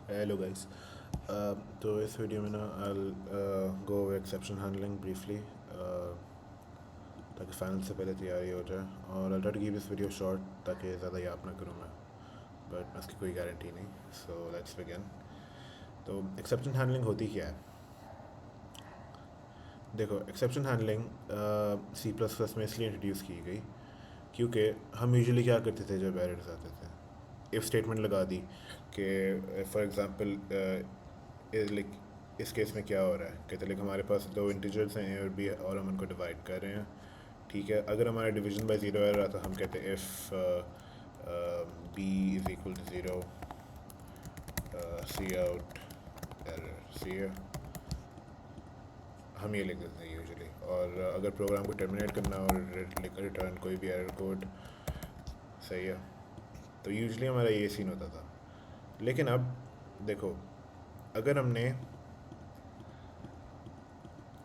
Hello guys. तो इस video में ना I go exception handling briefly, ताकि फाइनल से पहले तैयारी हो जाए। और I try to keep this video short ताकि ज़्यादा याद ना करूँ मैं, बट उसकी कोई गारंटी नहीं। So let's begin. तो एक्सेप्शन हैंडलिंग होती क्या है? देखो, exception handling C plus plus में इसलिए इंट्रोड्यूस की गई क्योंकि हम यूजुअली क्या करते थे जब एरर्स आते थे, इफ़ स्टेटमेंट लगा दी कि फॉर एग्जांपल लाइक इस केस में क्या हो रहा है, कहते लाइक हमारे पास दो इंटीजर्स हैं ए और बी और हम उनको डिवाइड कर रहे हैं। ठीक है, अगर हमारा डिवीजन बाय ज़ीरो एरर आता, हम कहते हैं if B is equal to zero, C out error, C है, हम ये लिख देते हैं यूजुअली। और अगर प्रोग्राम को टर्मिनेट करना और रिटर्न कोई भी एरर कोड, सही है, तो यूजुअली हमारा ये सीन होता था। लेकिन अब देखो, अगर हमने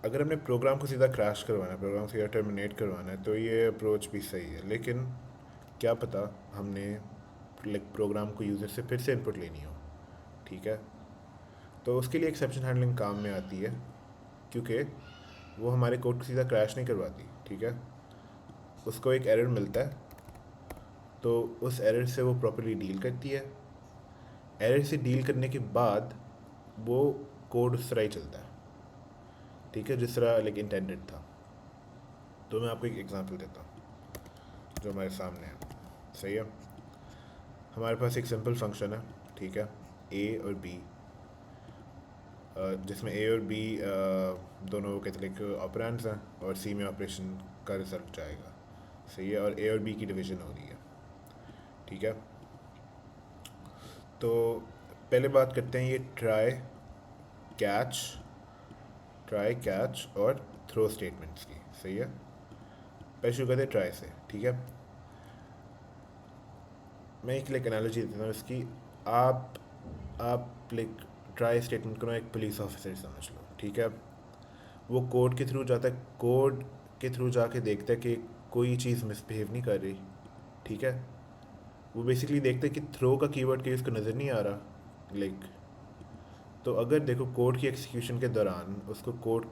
अगर हमने प्रोग्राम को सीधा क्रैश करवाना है, प्रोग्राम को सीधा टर्मिनेट करवाना है, तो ये अप्रोच भी सही है। लेकिन क्या पता हमने लाइक प्रोग्राम को यूज़र से फिर से इनपुट लेनी हो। ठीक है, तो उसके लिए एक्सेप्शन हैंडलिंग काम में आती है, क्योंकि वो हमारे कोड को सीधा क्रैश नहीं करवाती। ठीक है, उसको एक एरर मिलता है, तो उस एरर से वो प्रॉपर्ली डील करती है। एरर से डील करने के बाद वो कोड उस तरह ही चलता है, ठीक है, जिस तरह लाइक इंटेंडेड था। तो मैं आपको एक एग्जांपल देता हूँ जो हमारे सामने है। सही है, हमारे पास एक सिंपल फंक्शन है, ठीक है, ए और बी, जिसमें ए और बी दोनों कैथलिक ऑपरेंड्स हैं और सी में ऑपरेशन का रिजल्ट जाएगा। सही है, और ए और बी की डिवीजन हो रही है। ठीक है, तो पहले बात करते हैं ये कैच ट्राई कैच और थ्रो स्टेटमेंट्स की। सही है, पहले शुरू करते हैं ट्राई से। ठीक है, मैं एक लाइक एनालॉजी देता हूँ इसकी। आप लाइक ट्राई स्टेटमेंट को ना एक पुलिस ऑफिसर समझ लो। ठीक है, वो कोड के थ्रू जाता है, कोड के थ्रू जाके देखता है कि कोई चीज़ मिसबिहेव नहीं कर रही। ठीक है, वो बेसिकली देखता है कि थ्रो का कीवर्ड कहीं उसको नज़र नहीं आ रहा लाइक। तो अगर देखो कोड की एग्जीक्यूशन के दौरान उसको कोड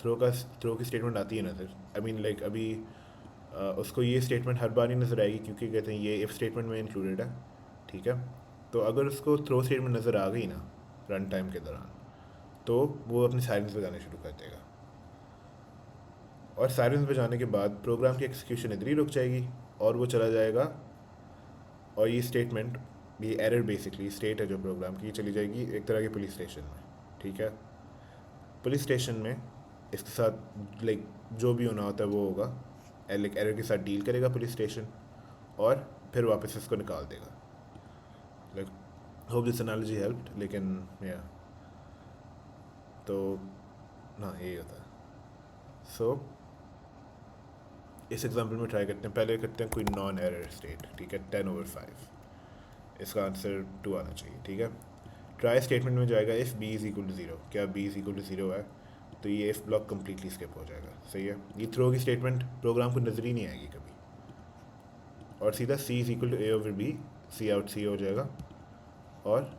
थ्रो की स्टेटमेंट आती है नज़र, आई मीन लाइक अभी उसको ये स्टेटमेंट हर बार ही नज़र आएगी क्योंकि कहते हैं ये इफ़ स्टेटमेंट में इंक्लूडेड है। ठीक है, तो अगर उसको थ्रो स्टेटमेंट नज़र आ गई ना रन टाइम के दौरान, तो वो अपनी साइलेंस बजाने शुरू कर देगा। और साइरेंस बजाने के बाद प्रोग्राम की एग्जीक्यूशन इधर ही रुक जाएगी और वो चला जाएगा। और ये स्टेटमेंट, ये एरर बेसिकली स्टेट है जो प्रोग्राम की, चली जाएगी एक तरह के पुलिस स्टेशन में। ठीक है, पुलिस स्टेशन में इसके साथ लाइक जो भी होना होता है वो होगा, लाइक एरर के साथ डील करेगा पुलिस स्टेशन और फिर वापस इसको निकाल देगा। Like hope this analogy helped, लेकिन या तो हाँ यही होता है। सो इस एग्जांपल में ट्राई करते हैं, पहले करते हैं कोई नॉन एरर स्टेट। ठीक है, 10/5, इसका आंसर 2 आना चाहिए। ठीक है, ट्राई स्टेटमेंट में जाएगा if B is equal to zero, क्या B is equal to zero है, तो ये इफ़ ब्लॉक कम्प्लीटली स्किप हो जाएगा। सही है, ये थ्रो की स्टेटमेंट प्रोग्राम को नज़र ही नहीं आएगी कभी, और सीधा C is equal to A over B, C out C हो जाएगा। और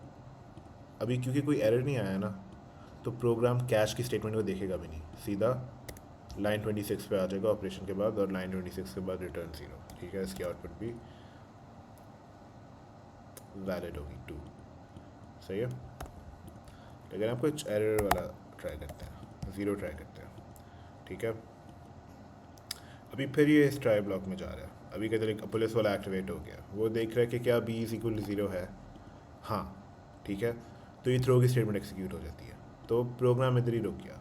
अभी क्योंकि कोई एरर नहीं आया ना, तो प्रोग्राम कैश की स्टेटमेंट को देखेगा भी नहीं, सीधा लाइन 26 पे आ जाएगा ऑपरेशन के बाद, और लाइन 26 के बाद रिटर्न ज़ीरो। ठीक है, इसकी आउटपुट भी वैलिड होगी 2। सही है, लेकिन आप कुछ एरर वाला ट्राई करते हैं, ज़ीरो ट्राई करते हैं। ठीक है, अभी फिर ये इस ट्राई ब्लॉक में जा रहा है। अभी कहते हैं पुलिस वाला एक्टिवेट हो गया, वो देख रहा है कि क्या B is equal to zero है। हाँ, ठीक है, तो ये थ्रो की स्टेटमेंट एग्जीक्यूट हो जाती है, तो प्रोग्राम इधर ही रुक गया।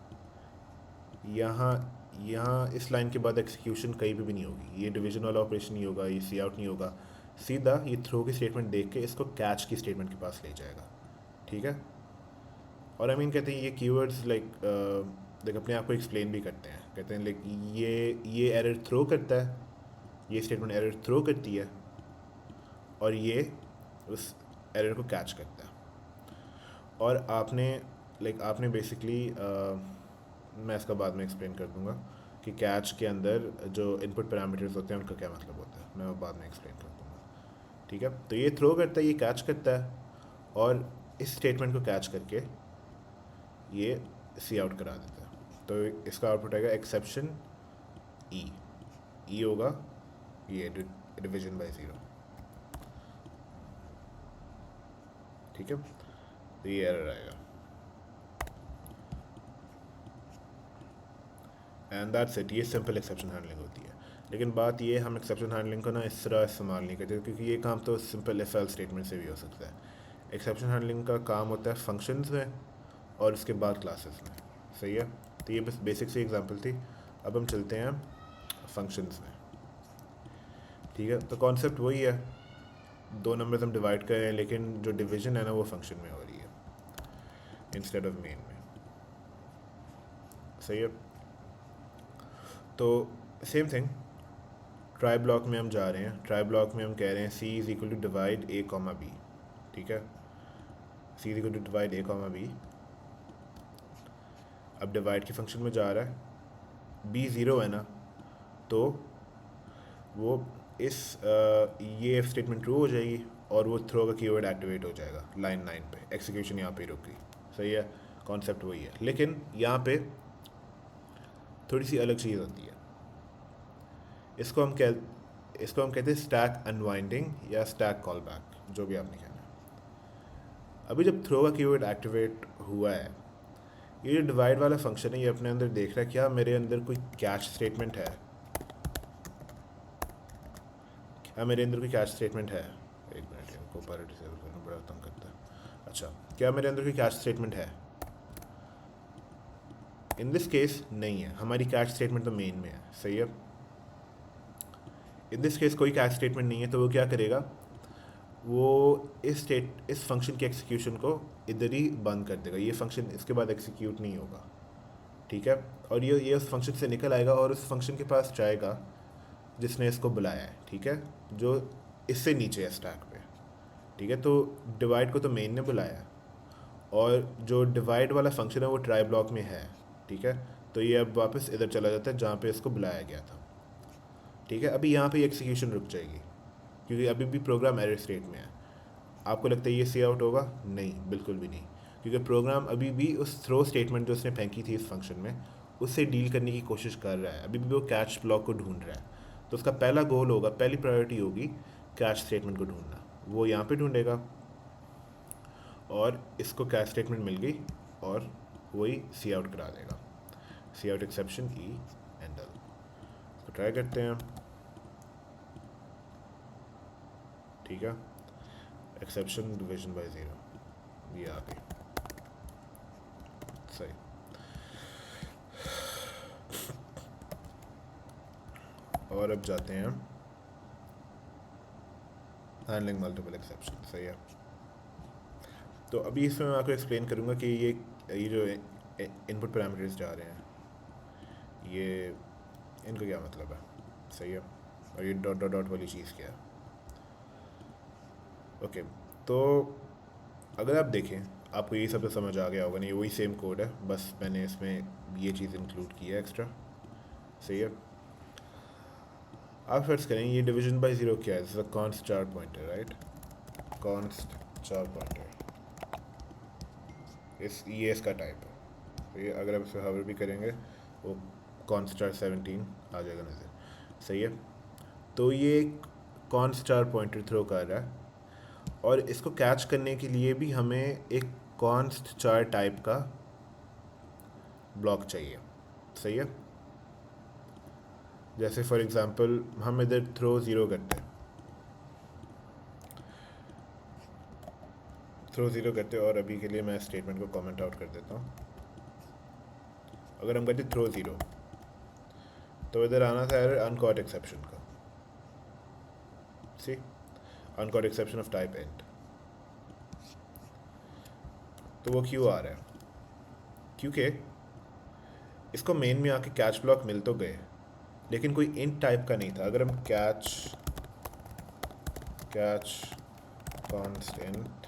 यहाँ यहाँ इस लाइन के बाद एग्जीक्यूशन कहीं पे भी नहीं होगी, ये डिवीजन वाला ऑपरेशन नहीं होगा, ये सी आउट नहीं होगा, सीधा ये थ्रो की स्टेटमेंट देख के इसको कैच की स्टेटमेंट के पास ले जाएगा। ठीक है, और आई मीन कहते हैं ये कीवर्ड्स लाइक लाइक अपने आप को एक्सप्लेन भी करते हैं, कहते हैं लाइक ये एरर थ्रो करता है, ये स्टेटमेंट एरर थ्रो करती है, और ये उस एरर को कैच करता है। और आपने बेसिकली मैं इसका बाद में एक्सप्लेन कर दूंगा कि कैच के अंदर जो इनपुट पैरामीटर्स होते हैं उनका क्या मतलब होता है, मैं वो बाद में एक्सप्लेन कर दूंगा। ठीक है, तो ये थ्रो करता है, ये कैच करता है, और इस स्टेटमेंट को कैच करके ये सी आउट करा देता है। तो इसका आउटपुट आएगा एक्सेप्शन ई होगा ये डिवीजन बाय ज़ीरो। ठीक है, तो ये एरर आएगा एंड दैट्स इट। ये सिंपल एक्सेप्शन हैंडलिंग होती है। लेकिन बात ये हम एक्सेप्शन हैंडलिंग को ना इस तरह इस्तेमाल नहीं करते, क्योंकि ये काम तो सिंपल इफ एल्स स्टेटमेंट से भी हो सकता है। एक्सेप्शन हैंडलिंग का काम होता है फंक्शंस में और उसके बाद क्लासेस में। सही है, तो ये बस बेसिक सी एग्जांपल थी। अब हम चलते हैं फंक्शंस में। ठीक है, तो कॉन्सेप्ट वही है, दो नंबर्स हम डिवाइड कर रहे हैं, लेकिन जो डिवीजन है ना वो फंक्शन में हो रही है इंस्टेड ऑफ मेन में। सही है, तो सेम थिंग ट्राई ब्लॉक में हम जा रहे हैं। ट्राई ब्लॉक में हम कह रहे हैं C is equal to divide A comma B. ठीक है, C is equal to divide A comma B. अब डिवाइड के फंक्शन में जा रहा है, बी ज़ीरो है ना, तो वो ये स्टेटमेंट ट्रू हो जाएगी और वो थ्रो का कीवर्ड एक्टिवेट हो जाएगा लाइन 9 पे। एक्सिक्यूशन यहाँ पे रुक गई। सही है, कॉन्सेप्ट वही है, लेकिन यहाँ पे थोड़ी सी अलग चीज़ होती है। इसको हम कहते हैं स्टैक अनवाइंडिंग या स्टैक कॉल बैक, जो भी आपने कहना है। अभी जब थ्रो का कीवर्ड एक्टिवेट हुआ है, ये जो डिवाइड वाला फंक्शन है ये अपने अंदर देख रहा है क्या मेरे अंदर कोई कैच स्टेटमेंट है, क्या मेरे अंदर कोई कैच स्टेटमेंट है। एक मिनट, इनको पर डिसेबल करना बड़ा तंग करता है। अच्छा, क्या मेरे अंदर कोई कैच स्टेटमेंट है? इन दिस केस नहीं है, हमारी कैच स्टेटमेंट तो मेन में है। सही है, इन दिस केस कोई कैच स्टेटमेंट नहीं है, तो वो क्या करेगा, वो इस फंक्शन के एग्जीक्यूशन को इधर ही बंद कर देगा। ये फंक्शन इसके बाद एग्जीक्यूट नहीं होगा। ठीक है, और ये उस फंक्शन से निकल आएगा और उस फंक्शन के पास जाएगा जिसने इसको बुलाया है। ठीक है, जो इससे नीचे है स्टैक पे। ठीक है, तो डिवाइड को तो मेन ने बुलाया है और जो डिवाइड वाला फंक्शन है वो ट्राई ब्लॉक में है। ठीक है, तो ये अब वापस इधर चला जाता है जहाँ पे इसको बुलाया गया था। ठीक है, अभी यहाँ पे एग्जीक्यूशन रुक जाएगी क्योंकि अभी भी प्रोग्राम एरर स्टेट में है। आपको लगता है ये सी आउट होगा? नहीं, बिल्कुल भी नहीं, क्योंकि प्रोग्राम अभी भी उस थ्रो स्टेटमेंट जो उसने फेंकी थी इस फंक्शन में उससे डील करने की कोशिश कर रहा है। अभी भी वो कैच ब्लॉक को ढूंढ रहा है। तो उसका पहला गोल होगा, पहली प्रायोरिटी होगी कैच स्टेटमेंट को ढूंढना। वो यहाँ पे ढूंढेगा और इसको कैच स्टेटमेंट मिल गई और वही सी आउट करा देगा। C out exception E endl. इसको ट्राई करते हैं। ठीक है, एक्सेप्शन डिवीजन बाय ज़ीरो, ये आ गई। सही, और अब जाते हैं हैंडलिंग मल्टीपल एक्सेप्शन। सही है, तो अभी इसमें मैं आपको एक्सप्लेन करूँगा कि ये जो इनपुट पैरामीटर्स जा रहे हैं ये इनका क्या मतलब है। सही है, और ये डॉट डॉट डॉट वाली चीज़ क्या है। ओके, तो अगर आप देखें आपको ये सब तो समझ आ गया होगा। नहीं, वही सेम कोड है, बस मैंने इसमें ये चीज़ इंक्लूड की है एक्स्ट्रा। सही है, आप फर्स्ट करें ये डिवीजन बाय ज़ीरो क्या है। इट्स अ कॉन्स्ट चार पॉइंटर, राइट। कॉन्स्ट चार पॉइंटर ये इसका टाइप है। तो ये अगर आप इसे हावर भी करेंगे वो कॉन्स्ट चार 17 आ जाएगा नज़र। सही है, तो ये कॉन्स्ट चार पॉइंटर थ्रो कर रहा है और इसको कैच करने के लिए भी हमें एक कॉन्स्ट चार टाइप का ब्लॉक चाहिए। सही है, जैसे फॉर एग्जांपल हम इधर थ्रो ज़ीरो करते हैं, और अभी के लिए मैं स्टेटमेंट को कमेंट आउट कर देता हूँ। अगर हम कहते थ्रो ज़ीरो तो इधर आना था एरर अनकॉट एक्सेप्शन का। C, uncaught exception of type end. तो वो क्यों आ रहा है? क्योंकि इसको मेन में आके कैच ब्लॉक मिल तो गए लेकिन कोई इंट टाइप का नहीं था। अगर हम catch constant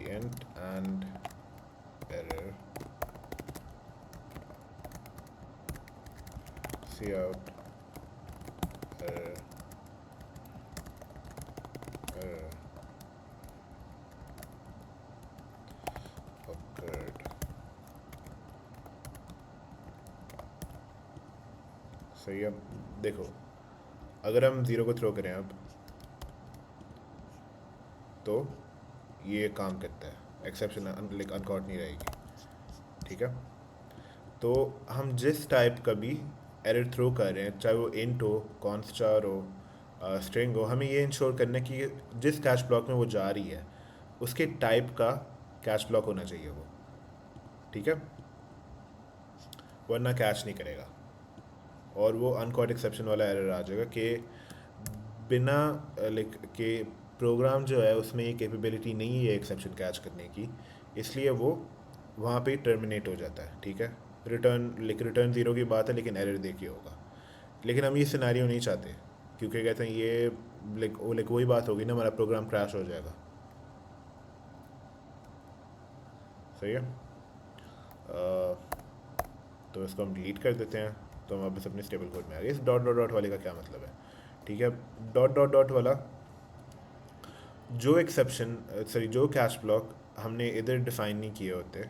int and error cout error सही है। देखो अगर हम ज़ीरो को थ्रो करें अब तो ये काम करता है, एक्सेप्शन लाइक अनकॉट नहीं रहेगी। ठीक है, तो हम जिस टाइप का भी एरर थ्रो कर रहे हैं, चाहे वो इंट हो, कॉन्स्टार हो, स्ट्रिंग हो, हमें ये इंश्योर करना है कि जिस कैश ब्लॉक में वो जा रही है उसके टाइप का कैश ब्लॉक होना चाहिए वो। ठीक है, वरना कैश नहीं करेगा और वो अनकॉट एक्सेप्शन वाला एरर आ जाएगा कि बिना लाइक के प्रोग्राम जो है उसमें ये कैपेबिलिटी नहीं है एक्सेप्शन कैच करने की, इसलिए वो वहाँ पे टर्मिनेट हो जाता है। ठीक है, रिटर्न ज़ीरो की बात है लेकिन एरर देखिए होगा। लेकिन हम ये सिनेरियो नहीं चाहते क्योंकि कहते हैं ये लाइक वही बात होगी ना, हमारा प्रोग्राम क्रैश हो जाएगा। सही है, तो इसको हम डिलीट कर देते हैं। तो हम वापस अपने स्टेबल कोड में आ गए। इस डॉट डॉट डॉट वाले का क्या मतलब है? ठीक है, डॉट डॉट डॉट वाला जो एक्सेप्शन जो कैश ब्लॉक हमने इधर डिफ़ाइन नहीं किए होते,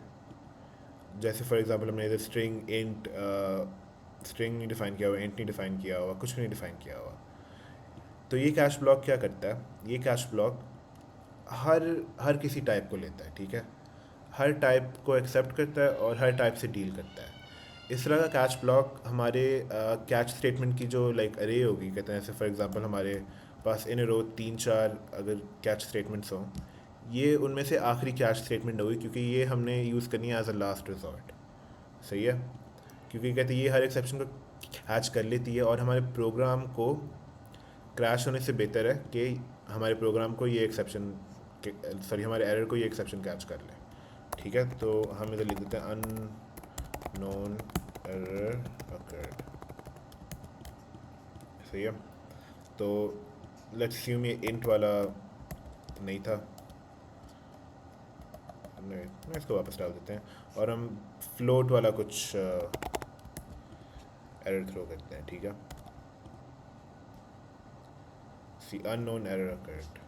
जैसे फॉर एग्जांपल हमने इधर स्ट्रिंग नहीं डिफ़ाइन किया हुआ, इंट नहीं डिफ़ाइन किया हुआ, कुछ नहीं डिफ़ाइन किया हुआ, तो ये कैश ब्लॉक क्या करता है? ये कैश ब्लॉक हर हर किसी टाइप को लेता है। ठीक है, हर टाइप को एक्सेप्ट करता है और हर टाइप से डील करता है। इस तरह का कैच ब्लॉक हमारे कैच स्टेटमेंट की जो लाइक अरे होगी, कहते हैं, जैसे फॉर एग्जांपल हमारे पास इन रो 3-4 अगर कैच स्टेटमेंट्स हों, ये उनमें से आखिरी कैच स्टेटमेंट होगी क्योंकि ये हमने यूज़ करनी है एज अ लास्ट रिजॉर्ट। सही है, क्योंकि कहते हैं ये हर एक्सेप्शन को कैच कर लेती है और हमारे प्रोग्राम को क्रैश होने से बेहतर है कि हमारे प्रोग्राम को ये एक्सेप्शन हमारे एरर को ये एक्सेप्शन कैच कर ले। ठीक है, तो हम इधर लिख देते हैं अननोन एरर अकर्ड। सही है, तो लेट्स अस्यूम ये इंट वाला नहीं था, नहीं इसको वापस डाल देते हैं और हम फ्लोट वाला कुछ एरर थ्रो करते हैं। ठीक है, सी अननोन एरर अकर्ड।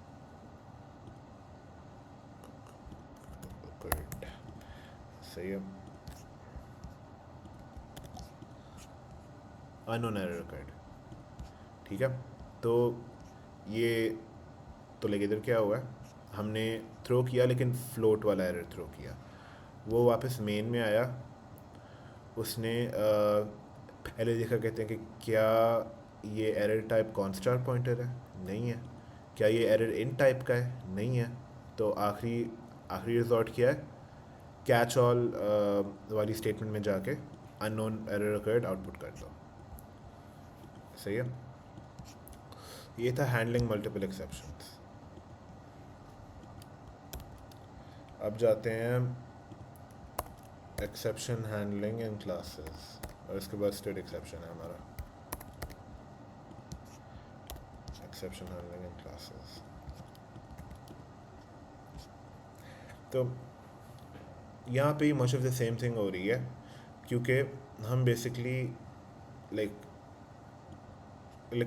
सही है, अननोन एरर अकर्ड। ठीक है, तो ये तो लेकिन इधर क्या हुआ है, हमने थ्रो किया लेकिन फ्लोट वाला एरर थ्रो किया, वो वापस मेन में आया। उसने पहले देखा, कहते हैं कि क्या ये एरर टाइप कॉन्स्टार पॉइंटर है? नहीं है। क्या ये एरर इन टाइप का है? नहीं है। तो आखिरी आखिरी रिजॉर्ट किया है, कैच ऑल वाली स्टेटमेंट में जाके अननोन एरर अकर्ड आउटपुट कर दो। सही है, ये था हैंडलिंग मल्टीपल एक्सेप्शंस। अब जाते हैं एक्सेप्शन हैंडलिंग इन क्लासेस और इसके बाद स्टेट एक्सेप्शन है हमारा। एक्सेप्शन हैंडलिंग इन क्लासेस, तो यहाँ पे much of the same thing हो रही है क्योंकि हम बेसिकली लाइक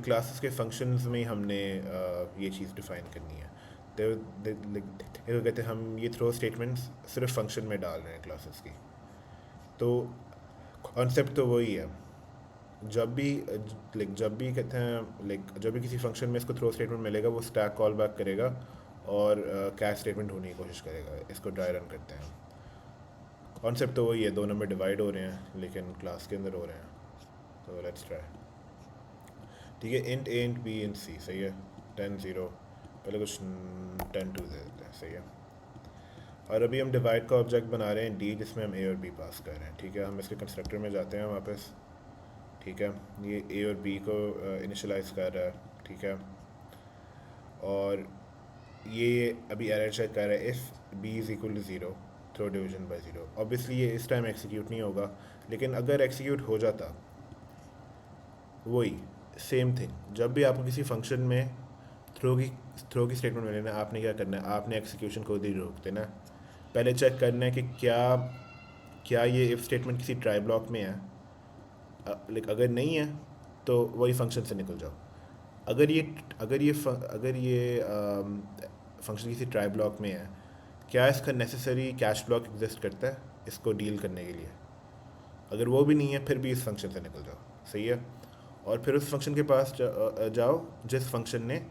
क्लासेस के फंक्शंस में ही हमने ये चीज़ डिफ़ाइन करनी है। तो कहते हैं हम ये थ्रो स्टेटमेंट्स सिर्फ फंक्शन में डाल रहे हैं क्लासेस की, तो कॉन्सेप्ट तो वही है। जब भी कहते हैं जब भी किसी फंक्शन में इसको थ्रो स्टेटमेंट मिलेगा वो स्टैक कॉल बैक करेगा और कैश स्टेटमेंट होने की कोशिश करेगा। इसको ड्राई रन करते हैं। कॉन्सेप्ट तो वही है, दो नंबर डिवाइड हो रहे हैं लेकिन क्लास के अंदर हो रहे हैं। तो लेट्स ट्राई। ठीक है, इंट ए इंट बी इंट सी। सही है, 10-0, पहले कुछ 10-2 दे देते हैं। सही है, और अभी हम डिवाइड का ऑब्जेक्ट बना रहे हैं डी, जिसमें हम ए और बी पास कर रहे हैं। ठीक है, हम इसके कंस्ट्रक्टर में जाते हैं वापस। ठीक है, ये ए और बी को इनिशलाइज कर रहा है। ठीक है, और ये अभी एरर चेक कर रहा है if B is equal to 0 throw division by 0। Obviously ये इस टाइम एग्जीक्यूट नहीं होगा, लेकिन अगर एग्जीक्यूट हो जाता, वही सेम थिंग, जब भी आपको किसी फंक्शन में थ्रो की स्टेटमेंट मिले ना, आपने क्या करना है, आपने एग्जीक्यूशन को ही रोक देना। पहले चेक करना है कि क्या ये इफ़ स्टेटमेंट किसी ट्राई ब्लॉक में है। लाइक अगर नहीं है तो वही फंक्शन से निकल जाओ। अगर ये फंक्शन किसी ट्राई ब्लॉक में है, क्या इसका नेसेसरी कैश ब्लॉक एग्जिस्ट करता है इसको डील करने के लिए? अगर वो भी नहीं है फिर भी इस फंक्शन से निकल जाओ। सही है, और फिर उस फंक्शन के पास जाओ जिस फंक्शन ने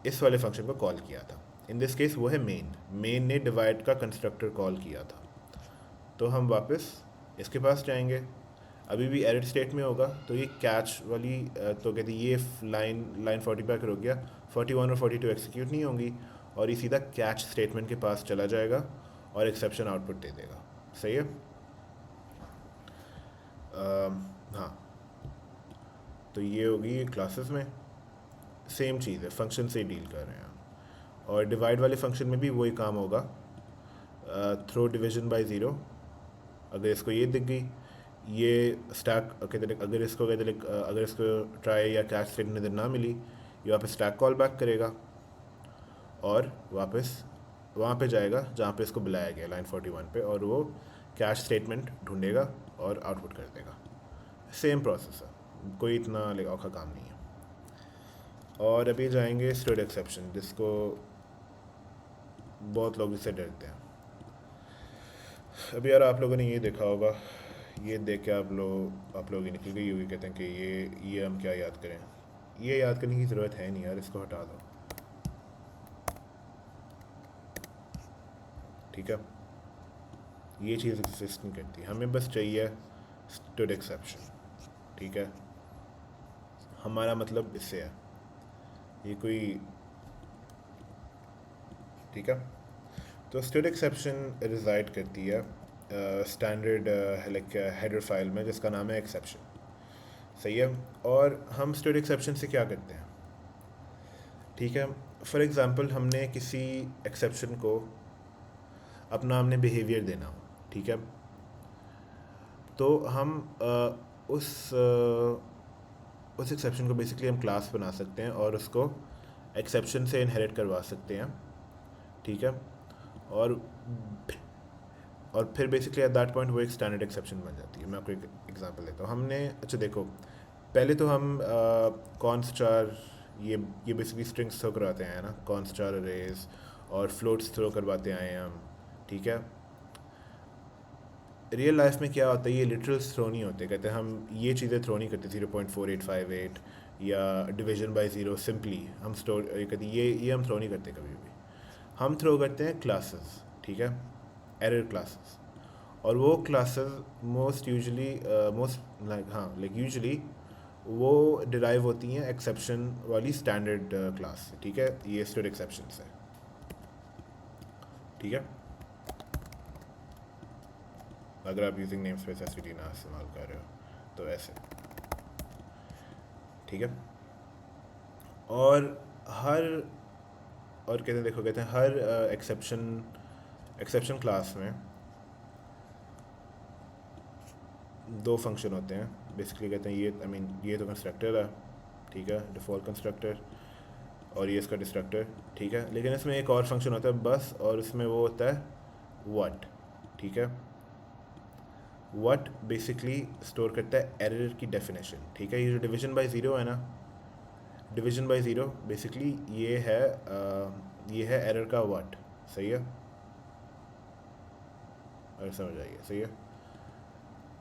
इस वाले फंक्शन को कॉल किया था। इन दिस केस वो है मेन ने डिवाइड का कंस्ट्रक्टर कॉल किया था, तो हम वापस इसके पास जाएंगे। अभी भी एरर स्टेट में होगा, तो ये कैच वाली तो कहती ये लाइन 40 पे आकर हो गया, 41 और 42 एग्जीक्यूट नहीं होंगी और ये सीधा कैच स्टेटमेंट के पास चला जाएगा और एक्सेप्शन आउटपुट दे देगा। सही है। हाँ, तो ये होगी क्लासेस में सेम चीज़ है, फंक्शन से डील कर रहे हैं हम। और डिवाइड वाले फंक्शन में भी वही काम होगा, थ्रो डिवीजन बाय ज़ीरो। अगर इसको ये दिख गई, ये स्टैक कहते अगर इसको कहते अगर इसको ट्राई या कैच स्टेटमेंट नज़र ना मिली, ये वापस स्टैक कॉल बैक करेगा और वापस वहाँ पे जाएगा जहाँ पे इसको बुलाया गया लाइन 41 पे, और वो कैश स्टेटमेंट ढूंढेगा और आउटपुट कर देगा। सेम प्रोसेस है, कोई इतना औखा काम नहीं है। और अभी जाएंगे स्टोर एक्सेप्शन, जिसको बहुत लोग इससे डरते हैं। अभी यार आप लोगों ने ये देखा होगा, ये देख के आप लोग ही निकल गई होगी, कहते हैं कि ये हम क्या याद करें, ये याद करने की ज़रूरत है नहीं यार, इसको हटा दो। ठीक है, ये चीज़ एग्जिस्ट नहीं करती, हमें बस चाहिए स्टोर एक्सेप्शन। ठीक है, हमारा मतलब इससे है, ये कोई ठीक है। तो स्टोर एक्सेप्शन रिजाइड करती है स्टैंडर्ड हेडर फाइल में जिसका नाम है एक्सेप्शन। सही है। और हम स्टोर एक्सेप्शन से क्या करते हैं, ठीक है। फॉर एग्ज़ाम्पल हमने किसी एक्सेप्शन को अपना हमने बिहेवियर देना हो, ठीक है, तो हम उस एक्सेप्शन को बेसिकली हम क्लास बना सकते हैं और उसको एक्सेप्शन से इनहेरिट करवा सकते हैं। ठीक है, और फिर बेसिकली एट दैट पॉइंट वो एक स्टैंडर्ड एक्सेप्शन बन जाती है। मैं आपको एक एग्जांपल देता हूँ। हमने अच्छा देखो, पहले तो हम कॉन्स्ट चार ये बेसिकली स्ट्रिंग्स थ्रो करवाते हैं ना, कॉन्स्ट चार अरेज और फ्लोट्स थ्रो करवाते आए हैं हम। ठीक है, रियल लाइफ में क्या होता है, ये लिटरल्स थ्रो नहीं होते। कहते हैं हम ये चीज़ें थ्रो नहीं करते 0.4858 या डिवीजन बाय ज़ीरो सिंपली हम स्टोर कहते ये हम थ्रो नहीं करते कभी भी। हम थ्रो करते हैं क्लासेस, ठीक है, एरर क्लासेस। और वो क्लासेस मोस्ट यूजुअली वो डिराइव होती हैं एक्सेप्शन वाली स्टैंडर्ड क्लास से। ठीक है, ये स्टोर एक्सेप्शन से। ठीक है, अगर आप यूजिंग नेम स्पेस एसटीडी ना इस्तेमाल कर रहे हो तो ऐसे। ठीक है, और कहते हैं हर एक्सेप्शन क्लास में दो फंक्शन होते हैं बेसिकली। कहते हैं ये तो कंस्ट्रक्टर है, ठीक है, डिफ़ॉल्ट कंस्ट्रक्टर, और ये इसका डिस्ट्रक्टर। ठीक है, लेकिन इसमें एक और फंक्शन होता है बस, और इसमें वो होता है व्हाट। ठीक है, व्हाट बेसिकली स्टोर करता है एरर की डेफिनेशन। ठीक है, ये जो डिवीजन बाय ज़ीरो है ना, डिवीजन बाय ज़ीरो बेसिकली ये है एरर का व्हाट। सही है, अगर समझ आइए। सही है,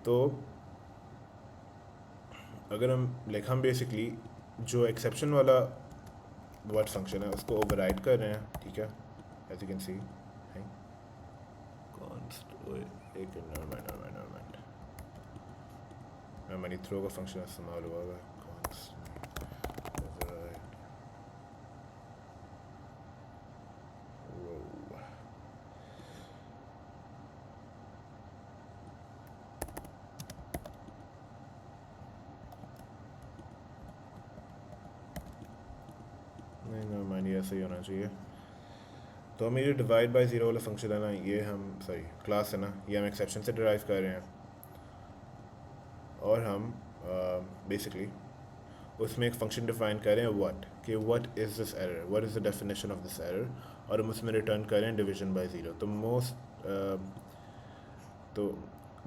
तो अगर हम बेसिकली जो एक्सेप्शन वाला व्हाट फंक्शन है उसको ओवरराइड कर रहे हैं। ठीक है, एज यू कैन सी है एक मनी थ्रो का फंक्शन इस्तेमाल हुआ है। नहीं, ऐसा ही होना चाहिए। तो हमें ये डिवाइड बाय ज़ीरो वाला फंक्शन है ना, ये हम सॉरी क्लास है ना, ये हम एक्सेप्शन से डिराइव कर रहे हैं। और हम बेसिकली उसमें एक फ़ंक्शन डिफाइन कर रहे हैं व्हाट, कि what is this error, what is the definition of this error, और हम उसमें रिटर्न कर रहे हैं डिवीजन बाय ज़ीरो। तो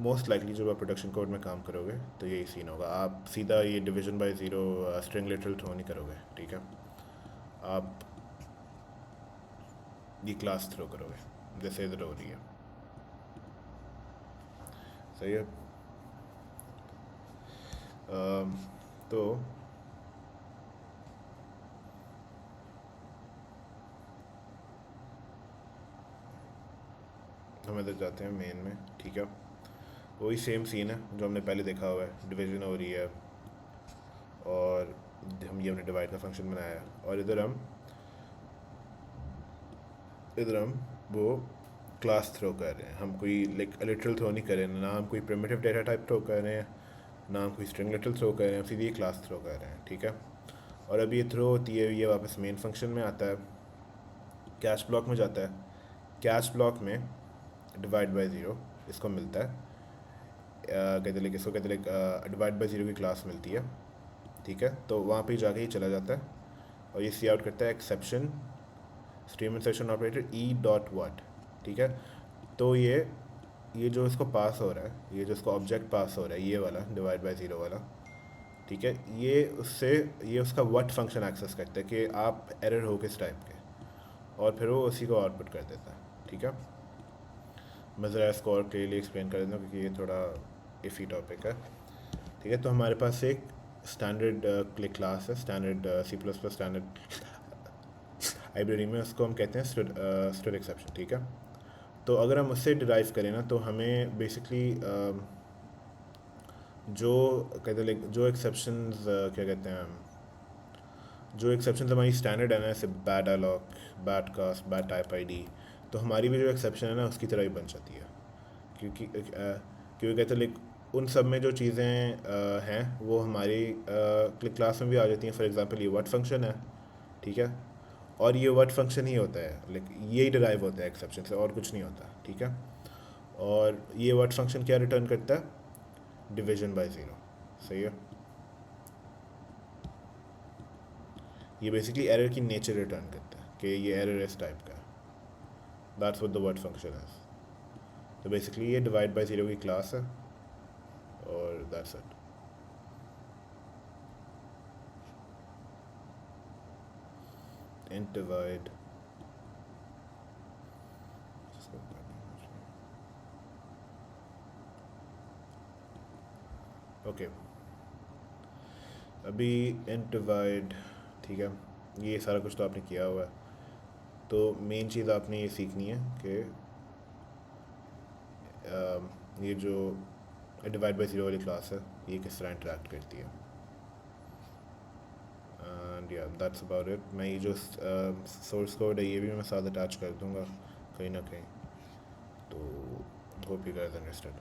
मोस्ट लाइकली जब आप प्रोडक्शन कोड में काम करोगे तो यही सीन होगा। आप सीधा ये division by zero string literal throw नहीं करोगे। ठीक है, आप ये क्लास थ्रो करोगे जैसे इधर हो रही है। सही है। तो हम इधर जाते हैं मेन में, ठीक है। वही सेम सीन है जो हमने पहले देखा हुआ है, डिवीजन हो रही है और हमने डिवाइड का फंक्शन बनाया है, और इधर हम वो क्लास थ्रो कर रहे हैं। हम कोई लाइक लिटरल थ्रो नहीं कर रहे हैं, ना हम कोई प्रिमिटिव डेटा टाइप थ्रो कर रहे हैं, ना हम कोई स्ट्रिंग लिटरल थ्रो कर रहे हैं, सीधे क्लास थ्रो कर रहे हैं, ठीक है। और अब ये थ्रो होती है, ये वापस मेन फंक्शन में आता है, कैच ब्लॉक में जाता है। कैच ब्लॉक में डिवाइड बाय ज़ीरो इसको मिलता है, कहते लाइक इसको कहते लाइक डिवाइड बाय ज़ीरो की क्लास मिलती है, ठीक है। तो वहाँ पे जाके ही चला जाता है और ये सी आउट करता है exception stream insertion operator E dot what, ठीक है। तो ये जो इसको पास हो रहा है, ये जो इसको ऑब्जेक्ट पास हो रहा है, ये वाला डिवाइड बाय ज़ीरो वाला, ठीक है, ये उसका वट फंक्शन एक्सेस करता है कि आप एरर हो किस टाइप के, और फिर वो उसी को आउटपुट कर देता है, ठीक है। मैं ज़रा इसको और क्लियरली एक्सप्लेन कर देता हूँ क्योंकि ये थोड़ा इफ़ी टॉपिक है, ठीक है। तो हमारे पास एक स्टैंडर्ड क्लास है, standard C plus plus standard library में, उसको हम कहते हैं स्टोर एक्सेप्शन, ठीक है। तो अगर हम उससे डिराइव करें ना, तो हमें बेसिकली जो कहते लाइक जो एक्सेप्शंस क्या कहते हैं, जो एक्सेप्शंस हमारी स्टैंडर्ड है ना, जैसे bad alloc, bad cast, bad type ID, तो हमारी भी जो एक्सेप्शन है ना उसकी तरह ही बन जाती है, क्योंकि कहते लाइक उन सब में जो चीज़ें हैं वो हमारी क्लास में भी आ जाती हैं। फॉर एग्जांपल ये वर्ड फंक्शन है, ठीक है, और ये वर्ड फंक्शन ही होता है, लाइक ये ही डिराइव होता है एक्सेप्शन से, और कुछ नहीं होता, ठीक है। और ये वर्ड फंक्शन क्या रिटर्न करता है, डिवीजन बाय ज़ीरो, सही है। ये बेसिकली एरर की नेचर रिटर्न करता है कि ये एरर इस टाइप का है, that's what the word function है। तो बेसिकली ये डिवाइड बाय ज़ीरो की क्लास है और that's it. int divide, okay, अभी int divide, ठीक है। ये सारा कुछ तो आपने किया हुआ है, तो मेन चीज़ आपने ये सीखनी है कि ये जो डिवाइड बाय ज़ीरो वाली क्लास है ये किस तरह इंटरेक्ट करती है, एंड या दैट्स अबाउट इट। मैं ये जो सोर्स कोड है ये भी मैं साथ अटैच कर दूंगा कहीं ना कहीं, तो होप यू गाइस अंडरस्टैंड।